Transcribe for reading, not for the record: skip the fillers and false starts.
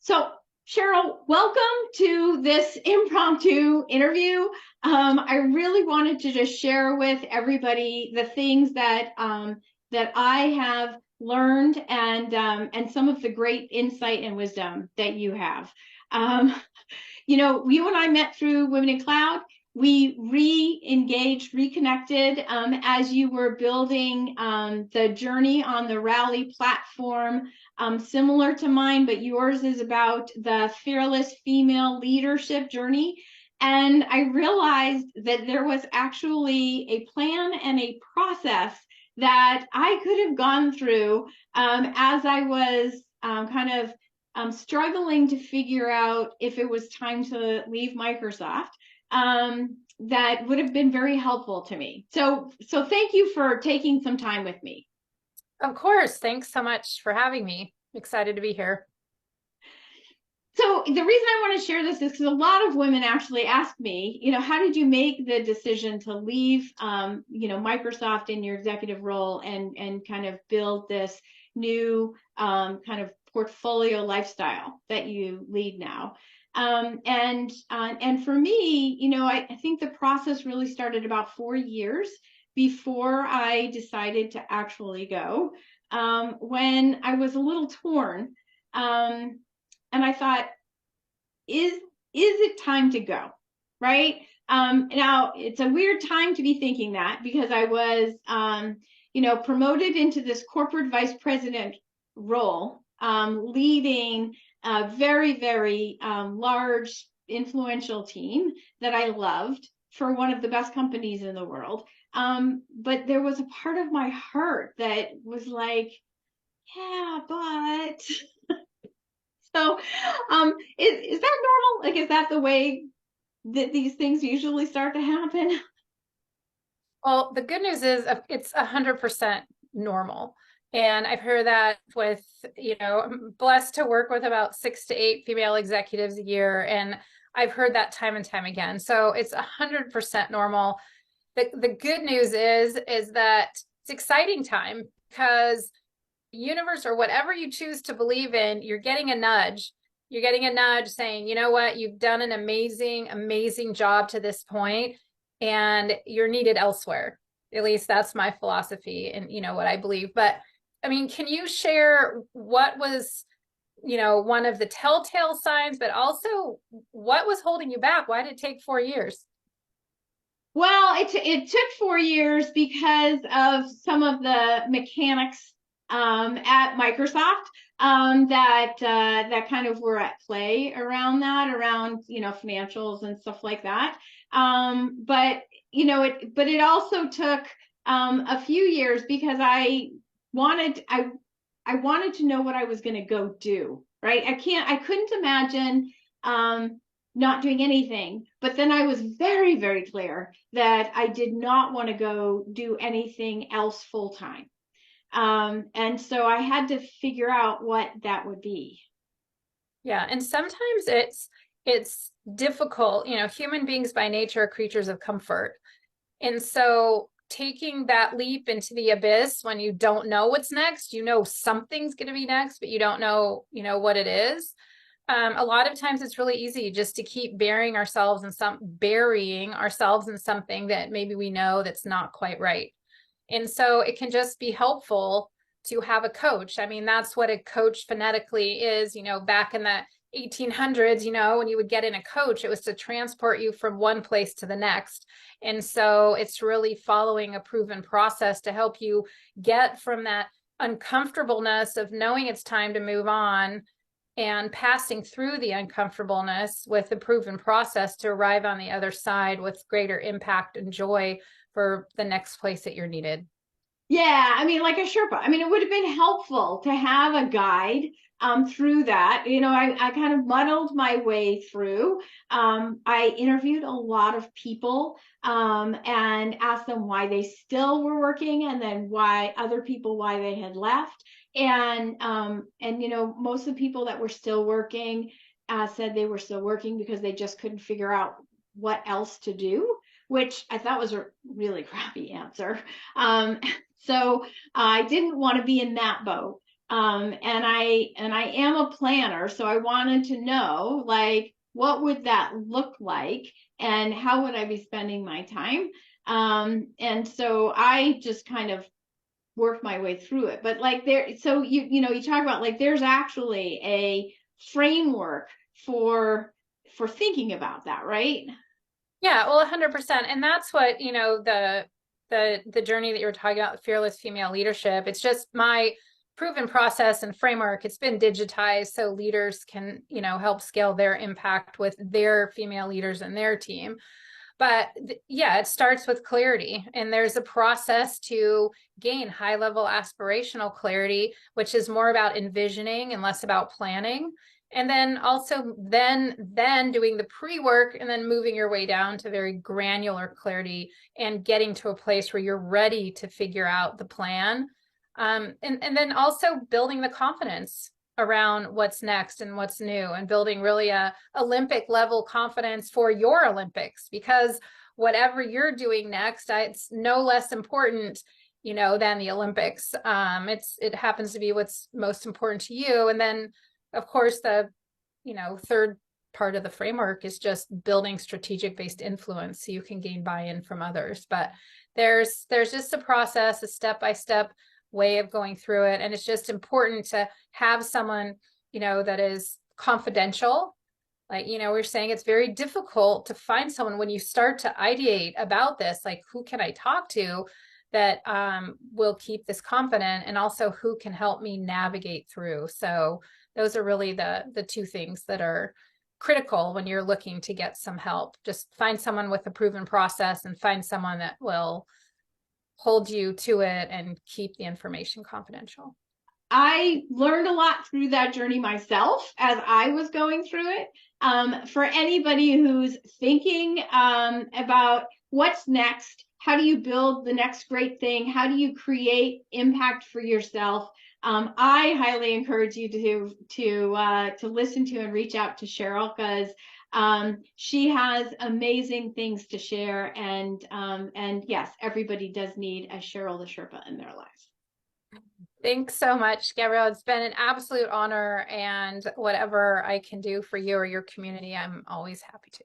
So, Sheryl, welcome to this impromptu interview. I really wanted to just share with everybody the things that I have learned and some of the great insight and wisdom that you have. Um, you and I met through Women in Cloud. We re-engaged, reconnected as you were building the journey on the Rally platform, similar to mine, but yours is about the fearless female leadership journey. And I realized that there was actually a plan and a process that I could have gone through as I was kind of struggling to figure out if it was time to leave Microsoft. That would have been very helpful to me. So thank you for taking some time with me. Of course. Thanks so much for having me. Excited to be here. So the reason I want to share this is because a lot of women actually ask me, how did you make the decision to leave, Microsoft in your executive role and kind of build this new kind of portfolio lifestyle that you lead now? And for me, I think the process really started about 4 years before I decided to actually go. When I was a little torn. And I thought, is it time to go? Right. Now it's a weird time to be thinking that because I was, promoted into this corporate vice president role, leading a very, very large, influential team that I loved for one of the best companies in the world. But there was a part of my heart that was like, yeah, but so, is that normal? Like, is that the way that these things usually start to happen? Well, the good news is it's 100% normal. And I've heard that with, I'm blessed to work with about 6 to 8 female executives a year. And I've heard that time and time again. So it's 100% normal. The good news is that it's exciting time because universe or whatever you choose to believe in, you're getting a nudge. You're getting a nudge saying, you know what, you've done an amazing, amazing job to this point, and you're needed elsewhere. At least that's my philosophy and what I believe. But I mean, can you share what was, one of the telltale signs, but also what was holding you back? Why did it take 4 years? Well, it took 4 years because of some of the mechanics at Microsoft that kind of were at play around that, around financials and stuff like that. But it also took a few years because I wanted to know what I was going to go do. Right? I couldn't imagine not doing anything. But then I was very, very clear that I did not want to go do anything else full time. And so I had to figure out what that would be. Yeah, and sometimes it's difficult. Human beings by nature are creatures of comfort. And so taking that leap into the abyss when you don't know what's next, something's going to be next, but you don't know, what it is. A lot of times it's really easy just to keep burying ourselves in something that maybe we know that's not quite right. And so it can just be helpful to have a coach. I mean, that's what a coach phonetically is, back in the 1800s, when you would get in a coach, it was to transport you from one place to the next. And so it's really following a proven process to help you get from that uncomfortableness of knowing it's time to move on and passing through the uncomfortableness with a proven process to arrive on the other side with greater impact and joy for the next place that you're needed. Yeah, I mean, like a Sherpa. I mean, it would have been helpful to have a guide through that. I kind of muddled my way through. I interviewed a lot of people and asked them why they still were working, and then why they had left. And most of the people that were still working said they were still working because they just couldn't figure out what else to do, which I thought was a really crappy answer. So I didn't want to be in that boat. And I am a planner, so I wanted to know, like, what would that look like, and how would I be spending my time? And so I just kind of work my way through it. But like there, so you talk about, like, there's actually a framework for thinking about that, right? Yeah, well, 100%. And that's what, the journey that you were talking about, fearless female leadership. It's just my proven process and framework. It's been digitized so leaders can, help scale their impact with their female leaders and their team. But yeah, it starts with clarity. And there's a process to gain high level aspirational clarity, which is more about envisioning and less about planning. And then also then doing the pre-work and then moving your way down to very granular clarity and getting to a place where you're ready to figure out the plan. And then also building the confidence around what's next and what's new, and building really a Olympic level confidence for your Olympics, because whatever you're doing next, it's no less important, than the Olympics. It happens to be what's most important to you. And then of course the, third part of the framework is just building strategic based influence so you can gain buy-in from others. But there's just a process, a step-by-step way of going through it. And it's just important to have someone, that is confidential. Like, we're saying it's very difficult to find someone when you start to ideate about this, like, who can I talk to that will keep this confident, and also who can help me navigate through. So those are really the two things that are critical when you're looking to get some help. Just find someone with a proven process, and find someone that will hold you to it and keep the information confidential. I learned a lot through that journey myself as I was going through it. For anybody who's thinking about what's next, how do you build the next great thing? How do you create impact for yourself? I highly encourage you to listen to and reach out to Sheryl, because she has amazing things to share, and yes, everybody does need a Sheryl the Sherpa in their lives. Thanks so much, Gabrielle. It's been an absolute honor, and whatever I can do for you or your community, I'm always happy to.